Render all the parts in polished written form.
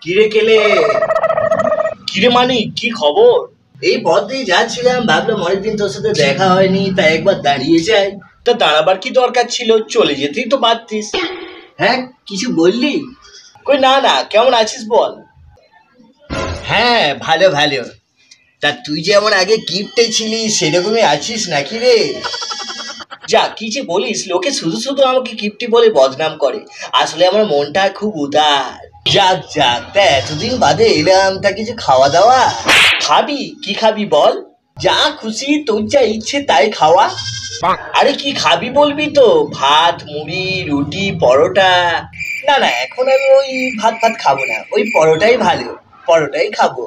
কিরে কেলে, কিরে মানিক, কি খবর? এই পথ দিয়ে যাচ্ছিলাম, ভাবলাম অনেকদিন তোর সাথে দেখা হয়নি, তাই একবার দাঁড়িয়ে যাই। তা দাঁড়াবার কি দরকার ছিল? চলে যেতেই তো পারতিস। হ্যাঁ, কিছু বললি? কই না না, কেমন আছিস বল। হ্যাঁ, ভালো ভালো। তা তুই যেমন আগে কিপ্টে ছিলি সেরকমই আছিস নাকি রে? যা কি যে বলিস, লোকে শুধু শুধু আমাকে কিপ্টি বলে বদনাম করে। আসলে আমার মনটা খুব উদার। যাক যাক, তা এতদিন বাদে এলাম, তা কিছু খাওয়া দাওয়া? খাবি? কি খাবি বল? যা খুশি, তোর যা ইচ্ছে তাই খাওয়া। আরে কি খাবি বলবি তো? ভাত, মুড়ি, রুটি, পরোটা? না না, এখন আমি ওই ভাত ভাত খাবো না, ওই পরোটাই ভালো, পরোটাই খাবো।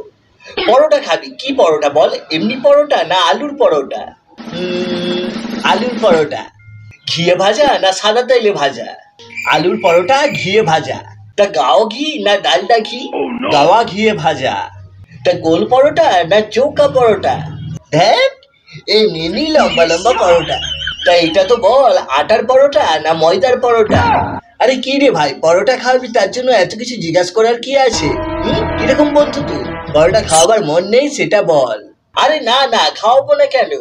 পরোটা খাবি? কি পরোটা বল? এমনি পরোটা না আলুর পরোটা? আলুর পরোটা। ঘিয়ে ভাজা না সাদা তেলে ভাজা? আলুর পরোটা ঘিয়ে ভাজা। তা গাও ঘি না ডালডা ঘি? গাওয়া ঘিয়ে ভাজা। তা গোল পরোটা না চৌকা পরোটা? ধ্যাত, এমনি লম্বা লম্বা পরোটা। তা এটা তো বল, আটার পরোটা না ময়দার পরোটা? আরে কি রে ভাই, পরোটা খাওয়াবি তার জন্য এত কিছু জিজ্ঞাসা করার কি আছে? কিরকম বন্ধু তুই? পরোটা খাওয়াবার মন নেই সেটা বল। আরে না না, খাওয়াবো না কেন?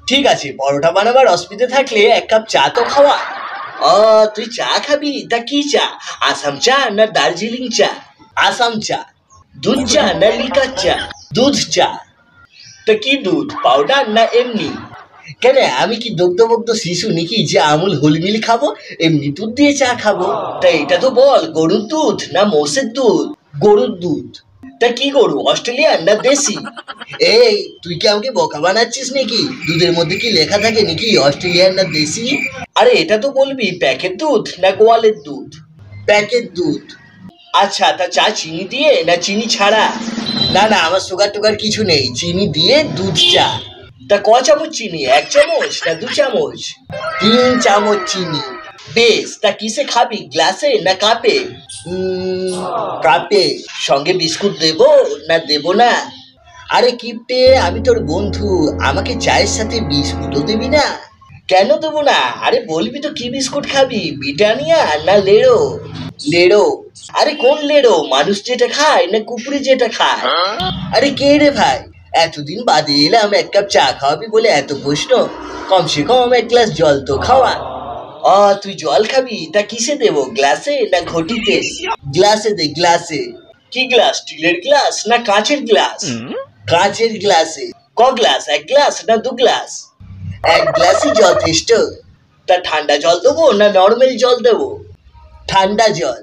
ঠিক আছে, পরোটা বানাবার অসুবিধা থাকলে এক কাপ চা তো খাওয়া। তুই চা খাবি? তা কি চা? আসাম চা না দার্জিলিং চা? আসাম চা। দুধ চা না লিকার চা? দুধ চা। তা কি দুধ, পাউডার না এমনি? কেন, আমি কি দুগ্ধমুগ্ধ শিশু নাকি যে আমুল হুলমিল খাবো? এমনি দুধ দিয়ে চা খাবো। তা এটা তো বল, গরুর দুধ না মোষের দুধ? গরুর দুধ। তা কি গরু, অস্ট্রেলিয়ান না দেশি? এই, তুই কি আমাকে বোকা বানাচ্ছিস নাকি? দুধের মধ্যে কি লেখা থাকে নাকি অস্ট্রেলিয়ান না দেশি? আরে এটা তো বলবি প্যাকেট দুধ না গোয়ালের দুধ? প্যাকেট দুধ। আচ্ছা, তা চা চিনি দিয়ে না চিনি ছাড়া? না না, আমার সুগার টুগার কিছু নেই, চিনি দিয়ে দুধ চা। তা ক চামচ চিনি, 1 চামচ না 2 চামচ? 3 চামচ চিনি। বেশ, তা কিসে খাবি, গ্লাসে না কাপে? কাপে। সঙ্গে বিস্কুট দেবো না দেবো না? আরে কিপ্টে, আমি তোর বন্ধু, আমাকে চায়ের সাথে বিস্কুটও দিবি না? কেন দেবো না? আরে বলবি তো কি বিস্কুট খাবি, ব্রিটানিয়া না লেড়ো? লেড়ো। আরে কোন লেড়ো, মানুষ যেটা খায় না কুকুরে যেটা খায়? আরে কে রে ভাই, এতদিন বাদে এলাম, এক কাপ চা খাওয়াবি বলে এত প্রশ্ন? কমসে কম 1 গ্লাস জল তো খাওয়া। তুই জল খাবি? তা কিসে দেবো, গ্লাসে না ঘটিতে? গ্লাসে দে, গ্লাসে। কি গ্লাস, স্টিলের গ্লাস না কাঁচের গ্লাস? কাঁচের গ্লাসে। ক গ্লাস, 1 গ্লাস না 2 গ্লাস? 1 গ্লাসই যথেষ্ট। তা ঠান্ডা জল দেবো না নর্মাল জল দেবো? ঠান্ডা জল।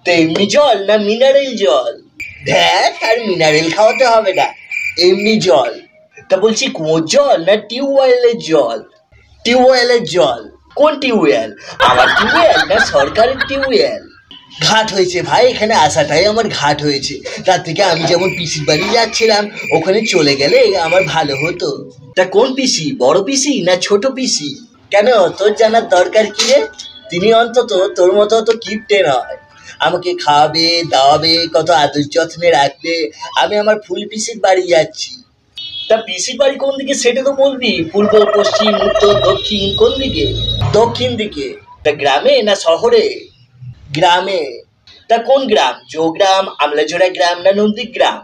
তো এমনি জল না মিনারেল জল? ধ্যাত, আর মিনারেল খাওয়াতে হবে না, এমনি জল। তা বলছি কুয়োর জল না টিউবওয়েলের জল? টিউবওয়েলের জল। কোন টিউবওয়েল, আমার টিউবওয়েল না সরকারের টিউবওয়েল? ঘাট হয়েছে ভাই, এখানে আসাটাই আমার ঘাট হয়েছে। তার থেকে আমি যেমন পিসির বাড়ি যাচ্ছিলাম, ওখানে চলে গেলে আমার ভালো হতো। তা কোন পিসি, বড় পিসি না ছোট পিসি? কেন, তোর জানার দরকার কি রে? তিনি অন্তত তোর মতো অত কিপ্টে নয়, আমাকে খাওয়াবে দাওয়াবে, কত আদর যত্নে রাখবে। আমি আমার ফুল পিসির বাড়ি যাচ্ছি। তা পিসির বাড়ি কোন দিকে সেটা তো বলবি, পূর্ব পশ্চিম উত্তর দক্ষিণ, কোন দিকে? দক্ষিণ দিকে। তা গ্রামে না শহরে? গ্রামে। তা কোন গ্রাম, জোগ্রাম, আমলাজোড়া গ্রাম না নন্দীগ্রাম?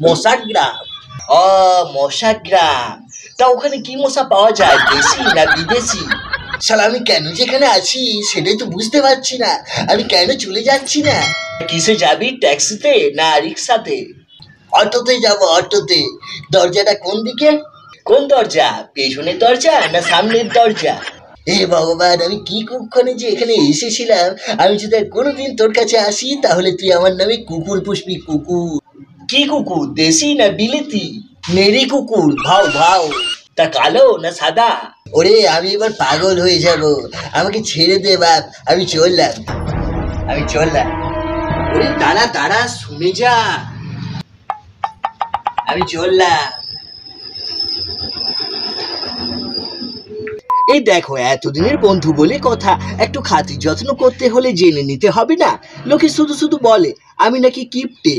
মশাক গ্রাম। মশাক গ্রাম। তা ওখানে কি মশা পাওয়া যায়, দেশি না বিদেশি? শালা, আমি কেন যেখানে আছি সেটাই তো বুঝতে পারছি না, আমি কেন চলে যাচ্ছি না? কিসে যাবি, ট্যাক্সিতে না রিক্সাতে? অটোতে যাব, অটোতে। দরজাটা কোন দিকে? কোন দরজা, পেছনের দরজা না সামনের দরজা? হে ভগবান, আমি কি কুক্ষণে যে এখানে এসেছিলাম। আমি যদি কোনোদিন তোর কাছে আসি তাহলে তুই আমার নামে কুকুর পুষবি, কুকুর। কি কুকুর, দেশি না বিলেতি? মেরি কুকুর, ভাও ভাও। তা কালো না সাদা? ওরে, আমি এবার পাগল হয়ে যাব, আমাকে ছেড়ে দে বাপ, আমি চললাম, আমি চললাম। ওরে দাঁড়া দাঁড়া, শুনে যা, আমি চললাম। এই দেখো, এতদিনের বন্ধু বলে কথা, একটু খাতির যত্ন করতে হলে জেনে নিতে হবে না? লোকে শুধু শুধু বলে আমি নাকি কিপ্টে।